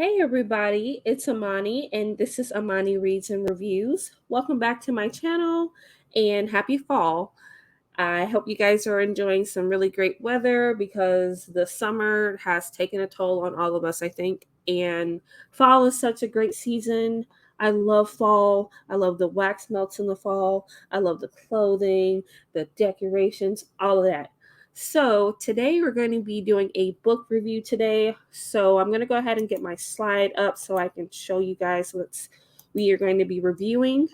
Hey everybody, it's Emoni, and this is Emoni Reads and Reviews. Welcome back to my channel and happy fall. I hope you guys are enjoying some really great weather because the summer has taken a toll on all of us, I think. And fall is such a great season. I love fall. I love the wax melts in the fall. I love the clothing, the decorations, all of that. So today we're going to be doing a book review today. So I'm going to go ahead and get my slide up so I can show you guys what we are going to be reviewing.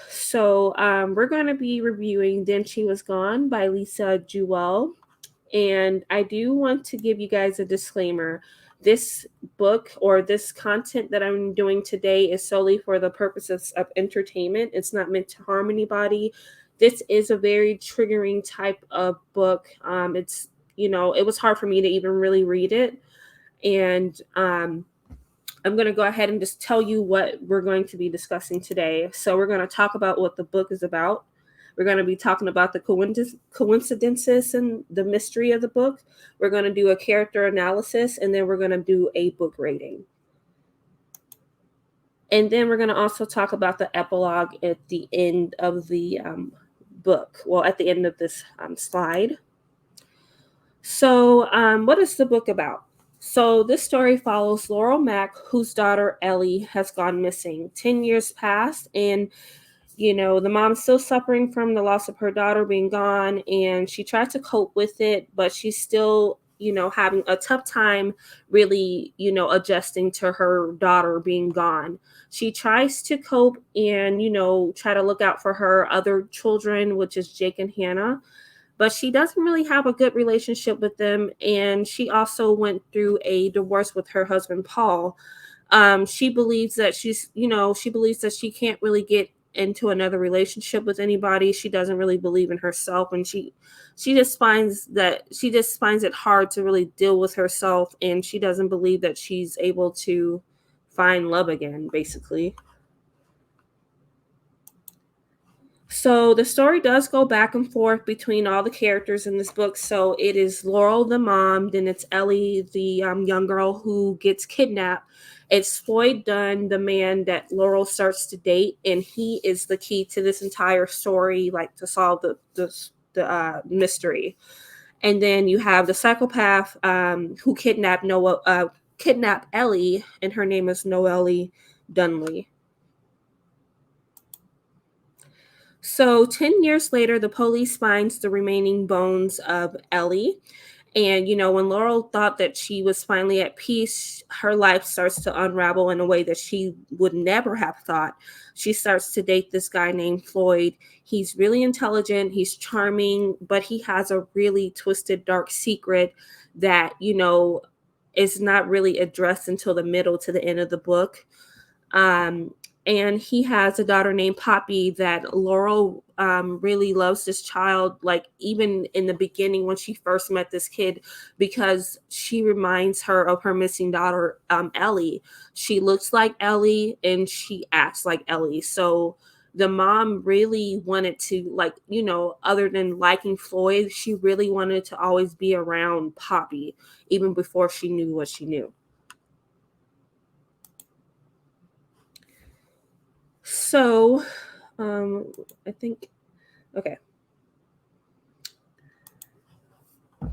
So we're going to be reviewing Then She Was Gone by Lisa Jewell. And I do want to give you guys a disclaimer. This book or this content that I'm doing today is solely for the purposes of entertainment. It's not meant to harm anybody. This is a very triggering type of book. It was hard for me to even really read it. And I'm going to go ahead and just tell you what we're going to be discussing today. So we're going to talk about what the book is about. We're going to be talking about the coincidences and the mystery of the book. We're going to do a character analysis, and then we're going to do a book rating. And then we're going to also talk about the epilogue at the end of the book. Well, at the end of this slide. So what is the book about? So this story follows Laurel Mack, whose daughter Ellie has gone missing. 10 years passed, and the mom's still suffering from the loss of her daughter being gone, and she tried to cope with it, but she's still, having a tough time really, adjusting to her daughter being gone. She tries to cope and, try to look out for her other children, which is Jake and Hannah, but she doesn't really have a good relationship with them. And she also went through a divorce with her husband, Paul. She believes that she believes that she can't really get into another relationship with anybody. She doesn't really believe in herself, and she just finds it hard to really deal with herself, and she doesn't believe that she's able to find love again, basically. So the story does go back and forth between all the characters in this book. So it is Laurel, the mom, then it's Ellie, the young girl who gets kidnapped. It's Floyd Dunn, the man that Laurel starts to date, and he is the key to this entire story, like to solve the mystery. And then you have the psychopath who kidnapped Ellie, and her name is Noelle Dunley. So 10 years later, the police finds the remaining bones of Ellie. And, when Laurel thought that she was finally at peace, her life starts to unravel in a way that she would never have thought. She starts to date this guy named Floyd. He's really intelligent, he's charming, but he has a really twisted, dark secret that, is not really addressed until the middle to the end of the book. And he has a daughter named Poppy that Laurel really loves this child, like even in the beginning when she first met this kid, because she reminds her of her missing daughter, Ellie. She looks like Ellie and she acts like Ellie. So the mom really wanted to, other than liking Floyd, she really wanted to always be around Poppy, even before she knew what she knew. So, I think, okay.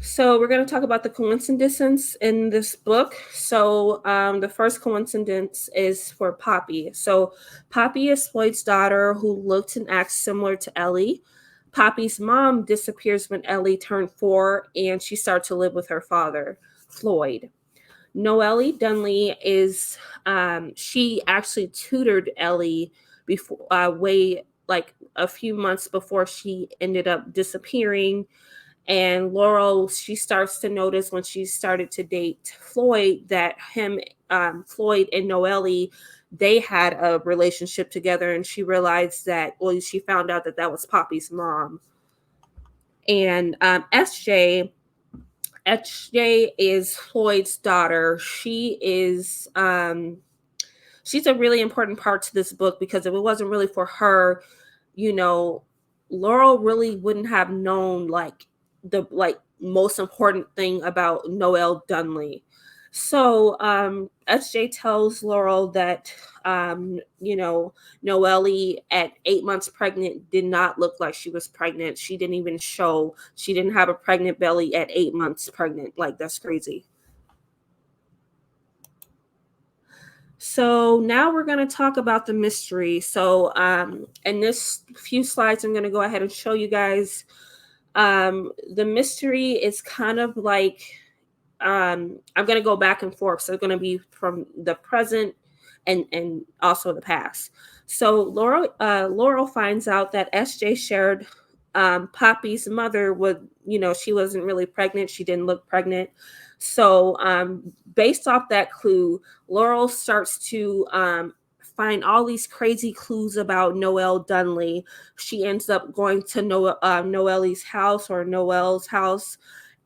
So we're going to talk about the coincidence in this book. So the first coincidence is for Poppy. So Poppy is Floyd's daughter who looks and acts similar to Ellie. Poppy's mom disappears when Ellie turned 4, and she starts to live with her father, Floyd. Noelle Dunley is she actually tutored Ellie before way like a few months before she ended up disappearing. And Laurel, she starts to notice when she started to date Floyd that Floyd and Noelle, they had a relationship together, and she realized that, well, she found out that that was Poppy's mom. And SJ is Floyd's daughter. She's a really important part to this book, because if it wasn't really for her, Laurel really wouldn't have known the most important thing about Noelle Dunley. So SJ tells Laurel that Noelle at 8 months pregnant did not look like she was pregnant. She didn't even show. She didn't have a pregnant belly at 8 months pregnant. Like, that's crazy. So now we're going to talk about the mystery. So in this few slides, I'm going to go ahead and show you guys the mystery is kind of like I'm going to go back and forth. So it's going to be from the present and also the past. So Laurel finds out that SJ shared Poppy's mother would, she wasn't really pregnant. She didn't look pregnant. So based off that clue, Laurel starts to find all these crazy clues about Noelle Dunley. She ends up going to Noelle's house or Noelle's house,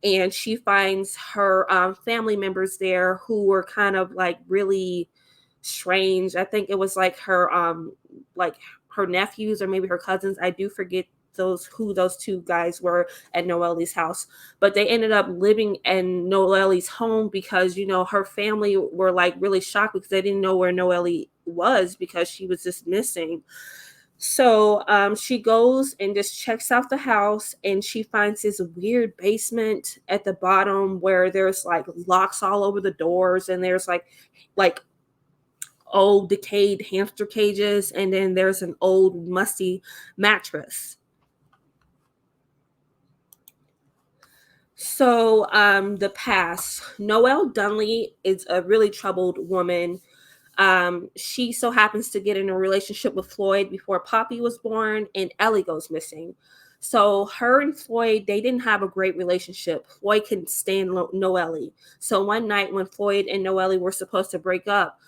and she finds her family members there who were kind of like really strange. I think it was like her nephews or maybe her cousins. I do forget those two guys were at Noelle's house, but they ended up living in Noelle's home because her family were like really shocked because they didn't know where Noelle was because she was just missing. So she goes and just checks out the house, and she finds this weird basement at the bottom where there's like locks all over the doors, and there's like old decayed hamster cages, and then there's an old musty mattress. So the past. Noelle Dunley is a really troubled woman. She so happens to get in a relationship with Floyd before Poppy was born, and Ellie goes missing. So her and Floyd, they didn't have a great relationship. Floyd couldn't stand Noelle. So one night when Floyd and Noelle were supposed to break up,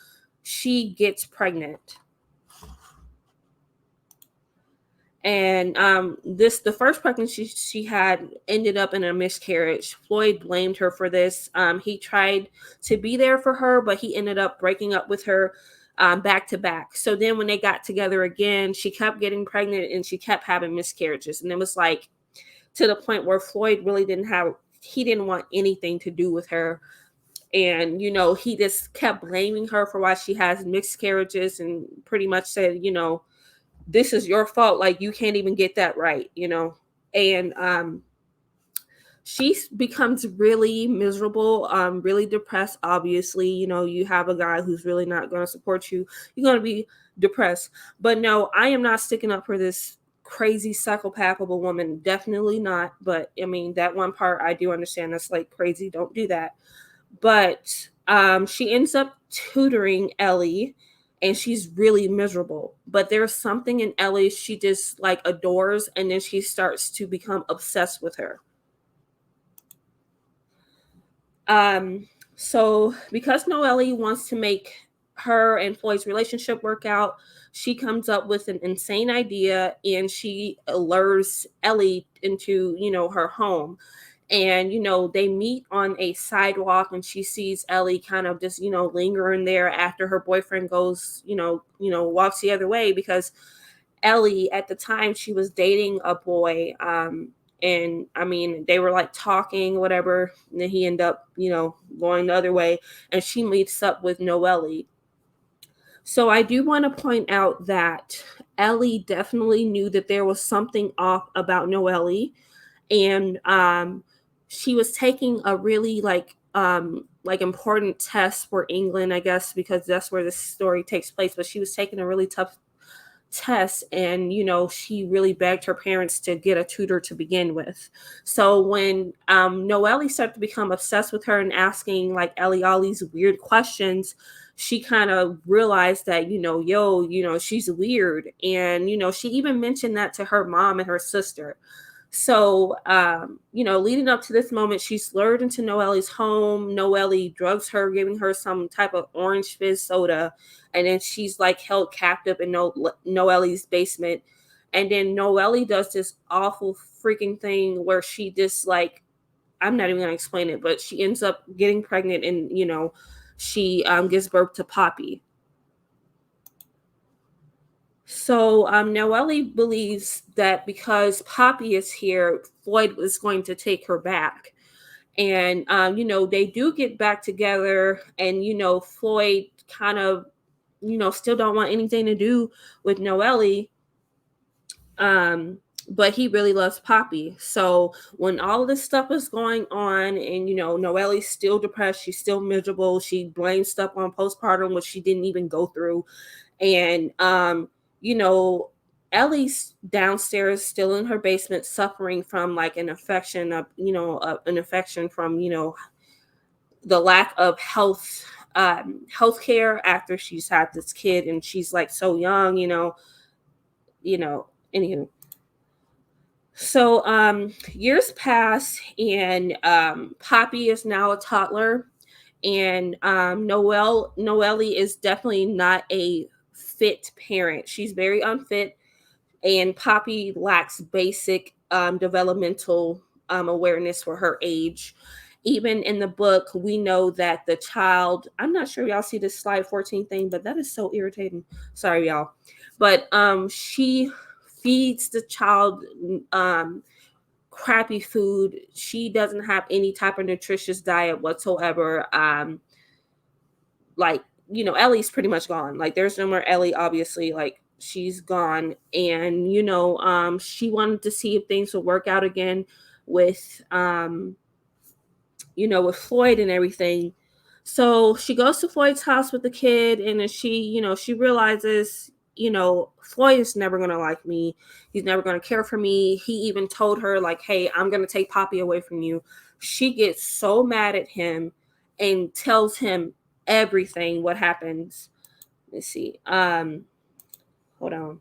she gets pregnant. And the first pregnancy she had ended up in a miscarriage. Floyd blamed her for this. He tried to be there for her, but he ended up breaking up with her back to back. So then when they got together again, she kept getting pregnant and she kept having miscarriages. And it was like to the point where Floyd really he didn't want anything to do with her. And he just kept blaming her for why she has miscarriages, and pretty much said, this is your fault. Like, you can't even get that right. And she becomes really miserable, really depressed. Obviously, you have a guy who's really not going to support you. You're going to be depressed. But no, I am not sticking up for this crazy psychopath of a woman. Definitely not. But I mean, that one part I do understand. That's like crazy. Don't do that. But she ends up tutoring Ellie, and she's really miserable. But there's something in Ellie she just like adores, and then she starts to become obsessed with her. So because Noelle wants to make her and Floyd's relationship work out, she comes up with an insane idea, and she lures Ellie into, her home. And they meet on a sidewalk, and she sees Ellie kind of just lingering there after her boyfriend goes walks the other way, because Ellie at the time, she was dating a boy, and I mean, they were like talking whatever, and then he ended up going the other way, and she meets up with Noelle. So I do want to point out that Ellie definitely knew that there was something off about Noelle, and she was taking a really like important test for England, I guess, because that's where this story takes place. But she was taking a really tough test, and she really begged her parents to get a tutor to begin with. So when Noelle started to become obsessed with her and asking like Ellie all these weird questions, she kind of realized that she's weird. And she even mentioned that to her mom and her sister. So, leading up to this moment, she's lured into Noelle's home. Noelle drugs her, giving her some type of orange fizz soda. And then she's like held captive in Noelle's basement. And then Noelle does this awful freaking thing where she just like, I'm not even going to explain it, but she ends up getting pregnant, and, she gives birth to Poppy. So Noelle believes that because Poppy is here, Floyd is going to take her back. And they do get back together, and Floyd kind of still don't want anything to do with Noelle. But he really loves Poppy. So when all of this stuff is going on, and Noelle's still depressed, she's still miserable, she blames stuff on postpartum, which she didn't even go through. And you know Ellie's downstairs still in her basement, suffering from like an infection of an infection from the lack of health care after she's had this kid, and she's like so young. Anywho, so years pass, and Poppy is now a toddler, and Noelle is definitely not a fit parent. She's very unfit, and Poppy lacks basic developmental awareness for her age. Even in the book, we know that the child, I'm not sure y'all see this slide 14 thing, but that is so irritating. Sorry, y'all. But she feeds the child crappy food. She doesn't have any type of nutritious diet whatsoever. Ellie's pretty much gone. Like, there's no more Ellie, obviously. Like, she's gone. And she wanted to see if things would work out again with with Floyd and everything. So she goes to Floyd's house with the kid, and then she realizes, Floyd is never going to like me. He's never going to care for me. He even told her, like, hey, I'm going to take Poppy away from you. She gets so mad at him and tells him everything, what happens. Let's see. Hold on,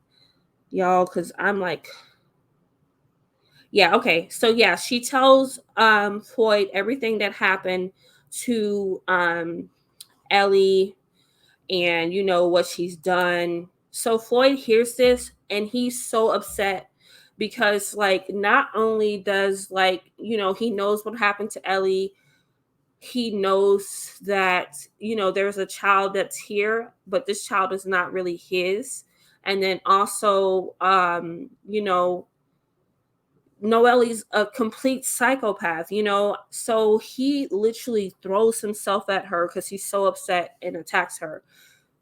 y'all, because I'm like, yeah, okay. So yeah, she tells Floyd everything that happened to Ellie, and what she's done. So Floyd hears this, and he's so upset because, like, not only does, like, he knows what happened to Ellie, he knows that there's a child that's here, but this child is not really his. And then also Noelle's a complete psychopath, so he literally throws himself at her because he's so upset and attacks her.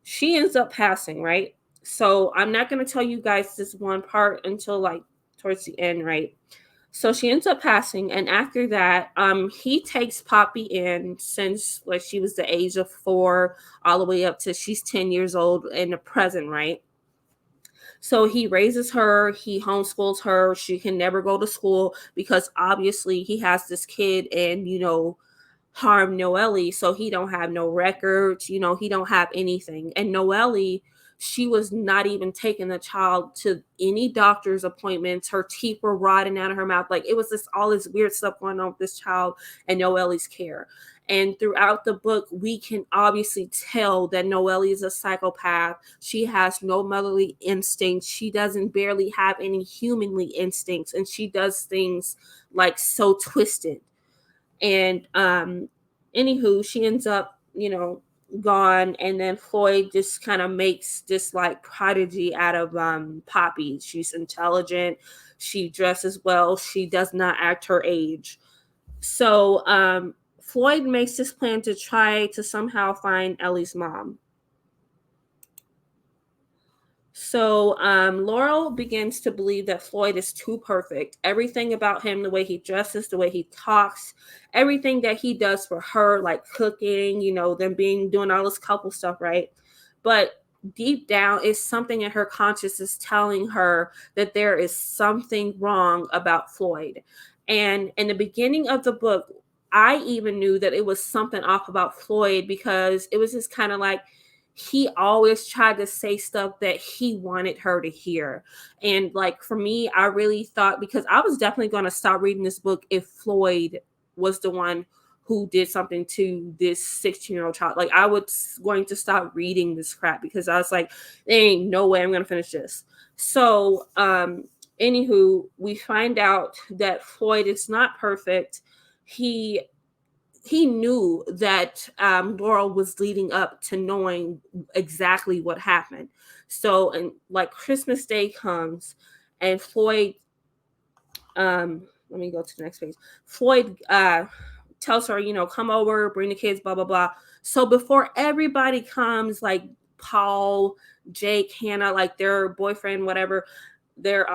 She ends up passing, right? So I'm not going to tell you guys this one part until like towards the end, right? So she ends up passing, and after that, he takes Poppy in since like she was the age of 4 all the way up to she's 10 years old in the present, right? So he raises her, he homeschools her. She can never go to school because obviously he has this kid and harm Noelle, so he don't have no records, he don't have anything. And Noelle, she was not even taking the child to any doctor's appointments. Her teeth were rotting out of her mouth. Like, it was just all this weird stuff going on with this child and Noelle's care. And throughout the book, we can obviously tell that Noelle is a psychopath. She has no motherly instincts. She doesn't barely have any humanly instincts, and she does things like so twisted. And anywho, she ends up gone, and then Floyd just kind of makes this like prodigy out of Poppy. She's intelligent, she dresses well, she does not act her age. So Floyd makes this plan to try to somehow find Ellie's mom. So Laurel begins to believe that Floyd is too perfect. Everything about him, the way he dresses, the way he talks, everything that he does for her, like cooking, them doing all this couple stuff, right? But deep down, is something in her consciousness telling her that there is something wrong about Floyd. And in the beginning of the book, I even knew that it was something off about Floyd because it was just kind of like, he always tried to say stuff that he wanted her to hear. And like, for me, I really thought, because I was definitely going to stop reading this book if Floyd was the one who did something to this 16-year-old child. Like, I was going to stop reading this crap because I was like, there ain't no way I'm going to finish this. So anywho, we find out that Floyd is not perfect. He knew that Laurel was leading up to knowing exactly what happened. So, and like Christmas Day comes, and Floyd, let me go to the next page. Floyd tells her, come over, bring the kids, blah blah blah. So before everybody comes, like Paul, Jake, Hannah, like their boyfriend, whatever, their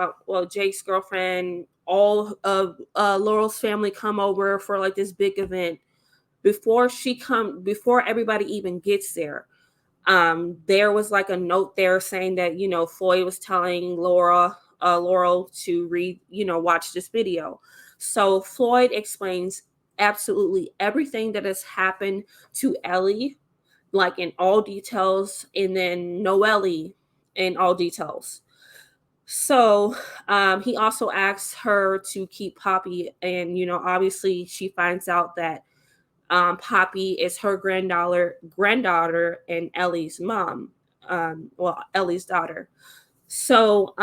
Jake's girlfriend, all of Laurel's family come over for like this big event. Before everybody even gets there, there was like a note there saying that Floyd was telling Laurel to read, watch this video. So Floyd explains absolutely everything that has happened to Ellie, like in all details, and then Noelle in all details. So he also asks her to keep Poppy, and obviously she finds out that Poppy is her granddaughter, and Ellie's mom. Ellie's daughter. So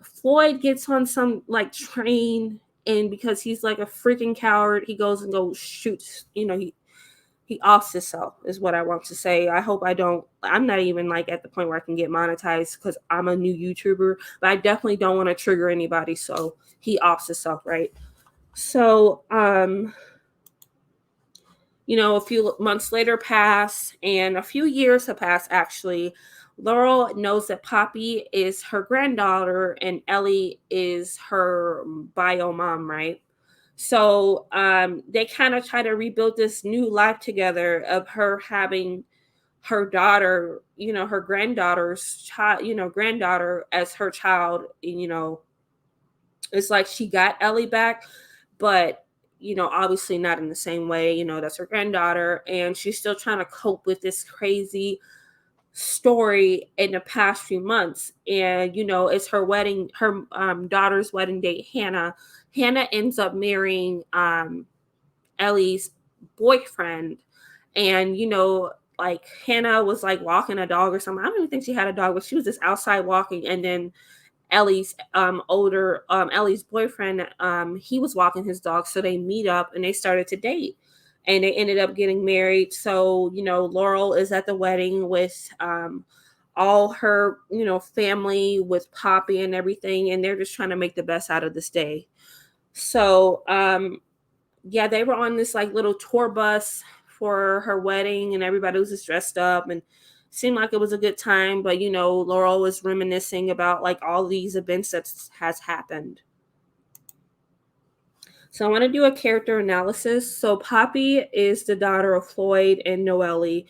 Floyd gets on some like train, and because he's like a freaking coward, he goes and shoots. He offs himself is what I want to say. I hope I don't. I'm not even like at the point where I can get monetized because I'm a new YouTuber, but I definitely don't want to trigger anybody. So he offs himself, right? So a few months later pass, and a few years have passed actually. Laurel knows that Poppy is her granddaughter and Ellie is her bio mom, right? So they kind of try to rebuild this new life together of her having her daughter, her granddaughter's child, granddaughter as her child. It's like she got Ellie back, but obviously not in the same way. That's her granddaughter, and she's still trying to cope with this crazy story in the past few months. And it's her daughter's wedding date. Hannah ends up marrying Ellie's boyfriend, and like Hannah was like walking a dog or something. I don't even think she had a dog, but she was just outside walking, and then Ellie's boyfriend, he was walking his dog, so they meet up and they started to date, and they ended up getting married. So Laurel is at the wedding with all her family, with Poppy and everything, and they're just trying to make the best out of this day. So yeah, they were on this like little tour bus for her wedding, and everybody was just dressed up and seemed like it was a good time. But Laurel was reminiscing about like all these events that has happened. So I want to do a character analysis. So Poppy is the daughter of Floyd and Noelle.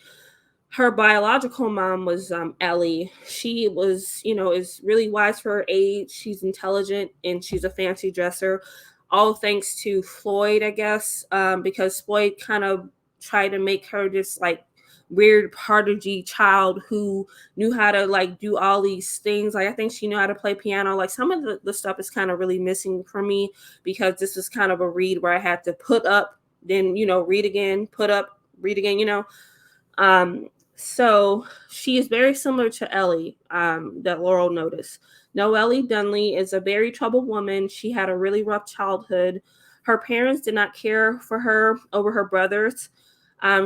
Her biological mom was Ellie. She was, is really wise for her age. She's intelligent and she's a fancy dresser. All thanks to Floyd, I guess, because Floyd kind of tried to make her this like weird prodigy child who knew how to like do all these things. Like I think she knew how to play piano. Like some of the stuff is kind of really missing for me because this was kind of a read where I had to put up, then read again, put up, read again. So she is very similar to Ellie, that Laurel noticed. Noelle Dunley is a very troubled woman. She had a really rough childhood. Her parents did not care for her over her brothers.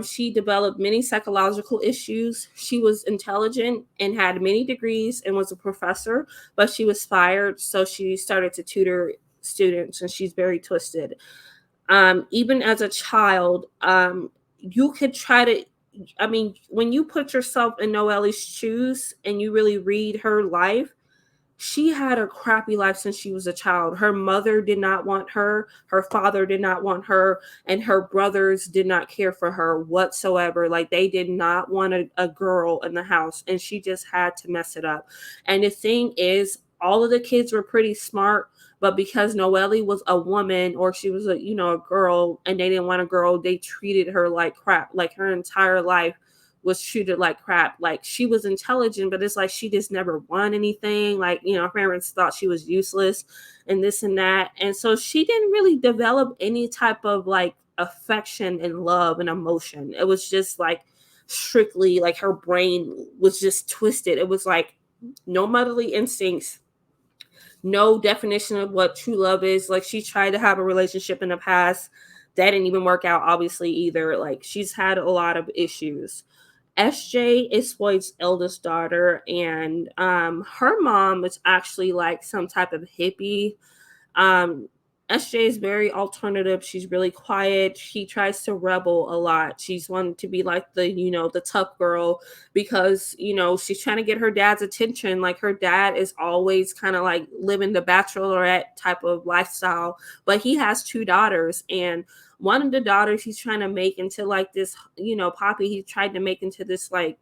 She developed many psychological issues. She was intelligent and had many degrees and was a professor, but she was fired, so she started to tutor students, and she's very twisted. Even as a child, you could try to, when you put yourself in Noelle's shoes and you really read her life, she had a crappy life since she was a child. Her mother did not want her, her father did not want her, and her brothers did not care for her whatsoever. Like they did not want a girl in the house, and she just had to mess it up. And the thing is, all of the kids were pretty smart, but because Noelle was a woman, or she was a girl, and they didn't want a girl, they treated her like crap. Like her entire life was treated like crap. Like she was intelligent, but it's like she just never won anything. Like, her parents thought she was useless and this and that. And so she didn't really develop any type of like affection and love and emotion. It was just like strictly like her brain was just twisted. It was like no motherly instincts, no definition of what true love is. Like she tried to have a relationship in the past. That didn't even work out, obviously, either. Like she's had a lot of issues. SJ is Floyd's eldest daughter, and her mom is actually like some type of hippie. Um, SJ is very alternative. She's really quiet. She tries to rebel a lot. She's wanted to be like the tough girl because, she's trying to get her dad's attention. Like her dad is always kind of like living the bachelorette type of lifestyle, but he has two daughters, and one of the daughters he's trying to make into like this, Poppy, he tried to make into this like,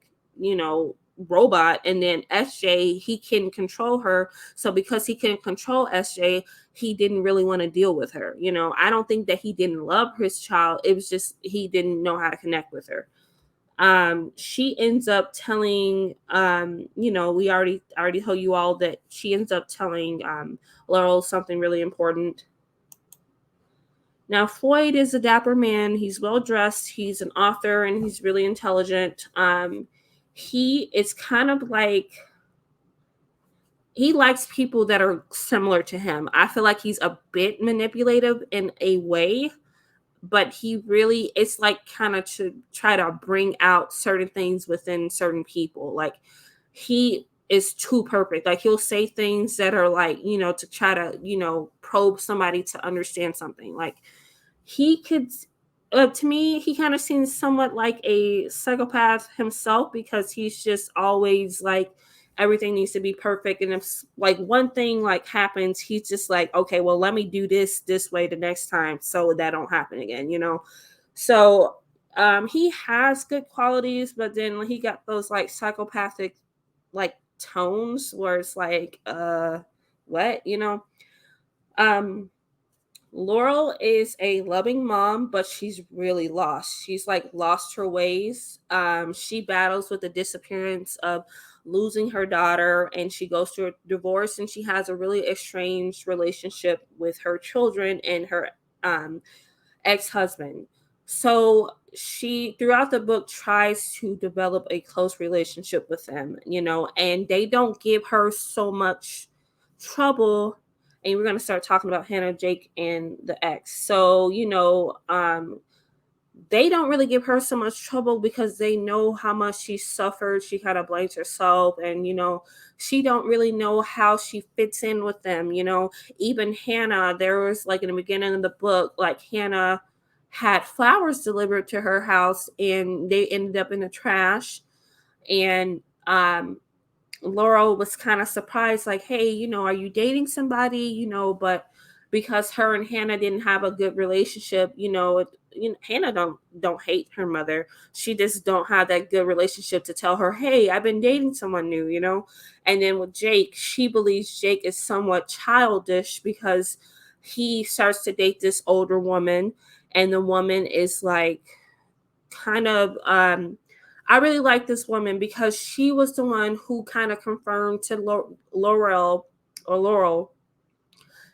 robot, and then SJ, he can control her. So because he can control SJ, he didn't really want to deal with her. I don't think that he didn't love his child. It was just he didn't know how to connect with her. She ends up telling, we already told you all that she ends up telling Laurel something really important. Now, Floyd is a dapper man. He's well dressed. He's an author, and he's really intelligent. He is kind of like, he likes people that are similar to him. I feel like he's a bit manipulative in a way, but it's like kind of to try to bring out certain things within certain people. Like he is too perfect. Like he'll say things that are like, to try to, probe somebody to understand something. Like he could, to me, he kind of seems somewhat like a psychopath himself, because he's just always like, everything needs to be perfect. And if like one thing like happens, he's just like, okay, well, let me do this way the next time so that don't happen again, So he has good qualities, but then he got those like psychopathic like tones where it's like, what, um Laurel is a loving mom, but she's really lost. She's like lost her ways. She battles with the disappearance of losing her daughter, and she goes through a divorce, and she has a really estranged relationship with her children and her um, ex-husband. So she, throughout the book, tries to develop a close relationship with them, and they don't give her so much trouble. And we're going to start talking about Hannah, Jake, and the ex. So, they don't really give her so much trouble because they know how much she suffered. She kind of blames herself, and she don't really know how she fits in with them. Even Hannah, there was like in the beginning of the book, like Hannah had flowers delivered to her house, and they ended up in the trash. And Laurel was kind of surprised, like, hey, are you dating somebody? But because her and Hannah didn't have a good relationship, Hannah don't hate her mother. She just don't have that good relationship to tell her, hey, I've been dating someone new. And then with Jake, she believes Jake is somewhat childish because he starts to date this older woman, and the woman is like kind of I really like this woman because she was the one who kind of confirmed to Laurel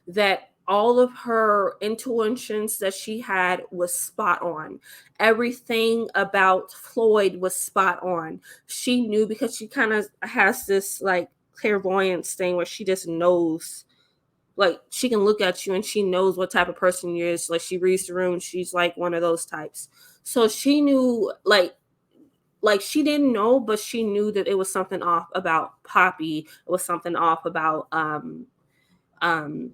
that all of her intuitions that she had was spot on. Everything about Floyd was spot on. She knew because she kind of has this like clairvoyance thing where she just knows, like she can look at you and she knows what type of person you is. Like she reads the room. She's like one of those types. So she knew like she didn't know, but she knew that it was something off about Poppy. It was something off about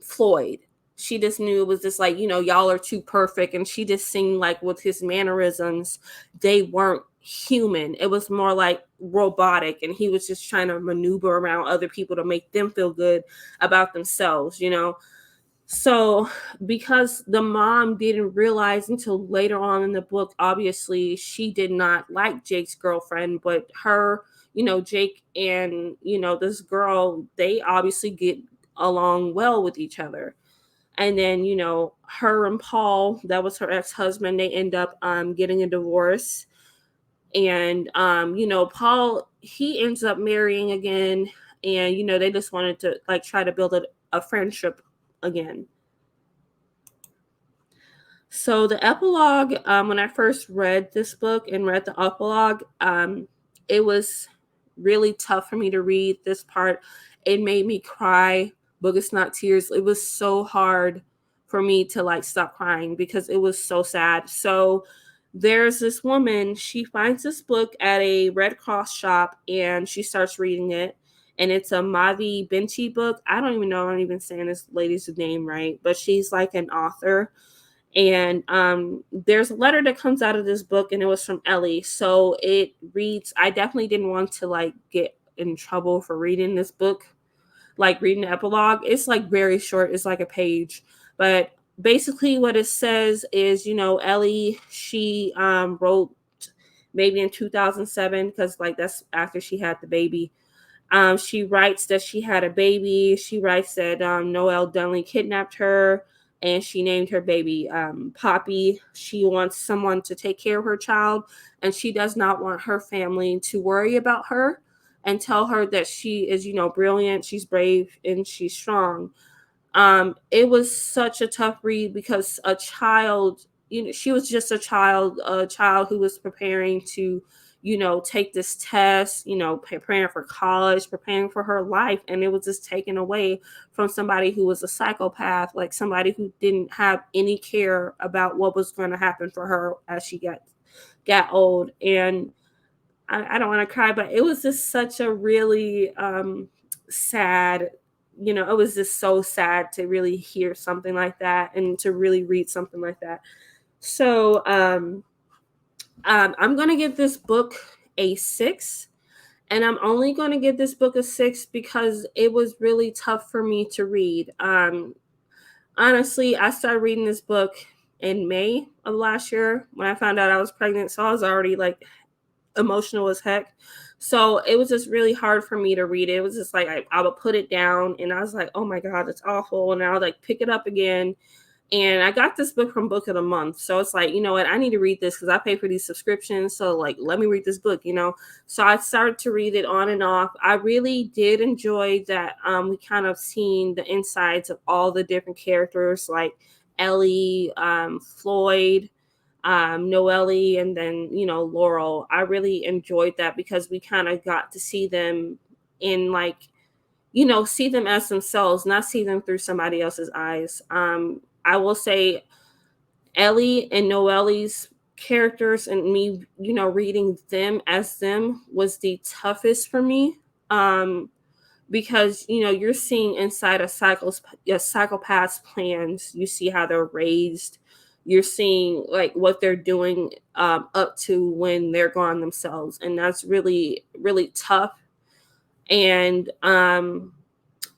Floyd. She just knew it was just like, y'all are too perfect. And she just seemed like with his mannerisms, they weren't human. It was more like robotic. And he was just trying to maneuver around other people to make them feel good about themselves, So because the mom didn't realize until later on in the book, obviously she did not like Jake's girlfriend, but her, Jake and, this girl, they obviously get along well with each other. And then, her and Paul, that was her ex-husband, they end up getting a divorce. And Paul, he ends up marrying again, and they just wanted to like try to build a friendship again. So the epilogue, when I first read this book and read the epilogue, it was really tough for me to read this part. It made me cry, but it's not tears. It was so hard for me to like stop crying because it was so sad. So there's this woman, she finds this book at a Red Cross shop and she starts reading it. and it's a Mavi Binchy book. I don't even know if I'm even saying this lady's name right, but she's like an author. And there's a letter that comes out of this book, and it was from Ellie. So it reads, I definitely didn't want to like get in trouble for reading this book, like reading the epilogue. It's like very short, it's like a page. But basically, what it says is, Ellie, she wrote maybe in 2007, because like that's after she had the baby. She writes that she had a baby. She writes that Noelle Dunley kidnapped her and she named her baby Poppy. She wants someone to take care of her child, and she does not want her family to worry about her and tell her that she is, brilliant, she's brave, and she's strong. It was such a tough read because a child, she was just a child who was preparing to, take this test, preparing for college, preparing for her life, and it was just taken away from somebody who was a psychopath, like somebody who didn't have any care about what was going to happen for her as she got old. And I don't want to cry, but it was just such a really sad, it was just so sad to really hear something like that and to really read something like that. So I'm going to give this book a 6. And I'm only going to give this book a 6 because it was really tough for me to read. Honestly, I started reading this book in May of last year when I found out I was pregnant. So I was already like emotional as heck. So it was just really hard for me to read it. It was just like I would put it down and I was like, oh my God, it's awful. And I would like pick it up again. And I got this book from Book of the Month. So it's like, you know what, I need to read this because I pay for these subscriptions. So like, let me read this book. So I started to read it on and off. I really did enjoy that we kind of seen the insides of all the different characters like Ellie, Floyd, Noelle, and then, Laurel. I really enjoyed that because we kind of got to see them in like, see them as themselves, not see them through somebody else's eyes. I will say Ellie and Noelle's characters and me, reading them as them was the toughest for me. Because you're seeing inside a psychopath's plans. You see how they're raised. You're seeing like what they're doing up to when they're gone themselves, and that's really really tough. And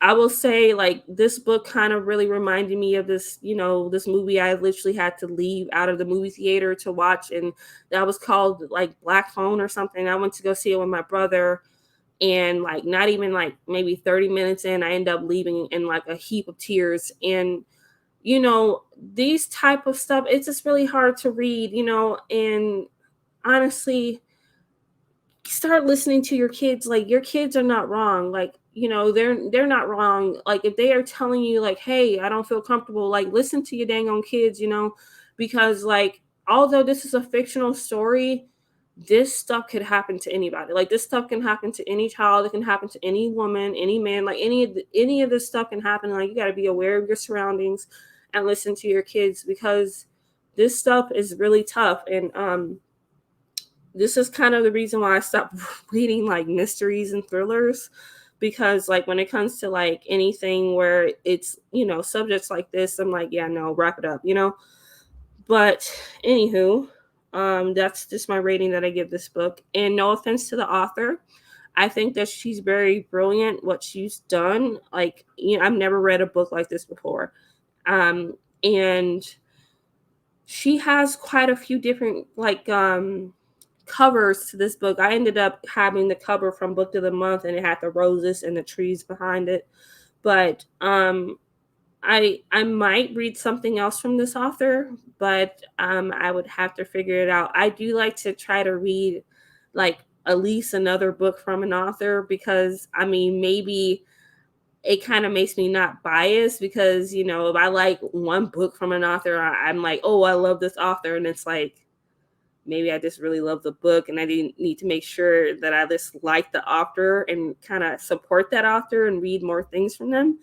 I will say like this book kind of really reminded me of this movie I literally had to leave out of the movie theater to watch, and that was called like Black Phone or something. I went to go see it with my brother, and like not even like maybe 30 minutes in, I end up leaving in like a heap of tears. And these type of stuff, it's just really hard to read, and honestly, start listening to your kids. Like your kids are not wrong. Like, they're not wrong. Like if they are telling you like, hey, I don't feel comfortable, like listen to your dang on kids, because like although this is a fictional story, this stuff could happen to anybody. Like this stuff can happen to any child, it can happen to any woman, any man, like any of this stuff can happen. Like you got to be aware of your surroundings and listen to your kids because this stuff is really tough. And this is kind of the reason why I stopped reading like mysteries and thrillers, because like when it comes to like anything where it's, subjects like this, I'm like, yeah, no, wrap it up. But anywho, that's just my rating that I give this book. And no offense to the author, I think that she's very brilliant what she's done. Like, I've never read a book like this before. And she has quite a few different like covers to this book. I ended up having the cover from Book of the Month, and it had the roses and the trees behind it. But I might read something else from this author, but I would have to figure it out. I do like to try to read like at least another book from an author, because I mean maybe it kind of makes me not biased, because if I like one book from an author, I'm like, oh, I love this author, and it's like maybe I just really love the book and I didn't need to make sure that I just like the author and kind of support that author and read more things from them.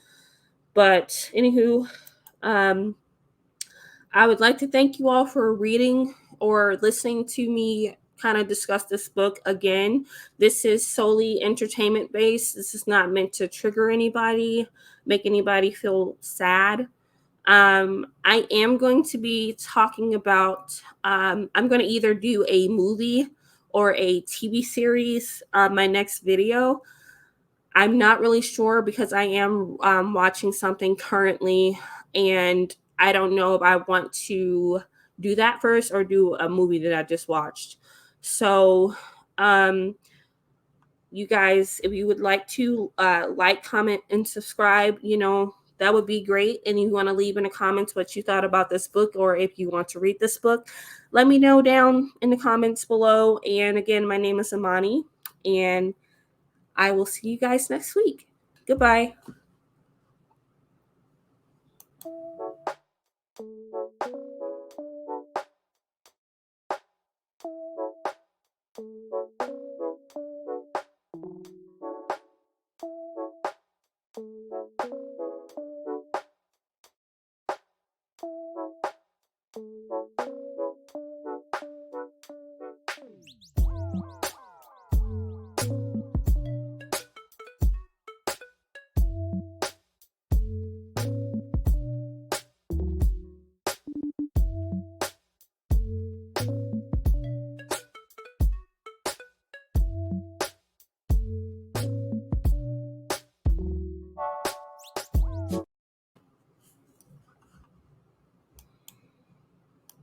But anywho, I would like to thank you all for reading or listening to me kind of discuss this book again. This is solely entertainment based. This is not meant to trigger anybody, make anybody feel sad. I am going to be talking about, I'm going to either do a movie or a TV series my next video. I'm not really sure because I am watching something currently, and I don't know if I want to do that first or do a movie that I just watched. So, um, you guys, if you would like to like, comment, and subscribe, that would be great. And you want to leave in the comments what you thought about this book, or if you want to read this book, let me know down in the comments below. And again, my name is Emoni, and I will see you guys next week. Goodbye.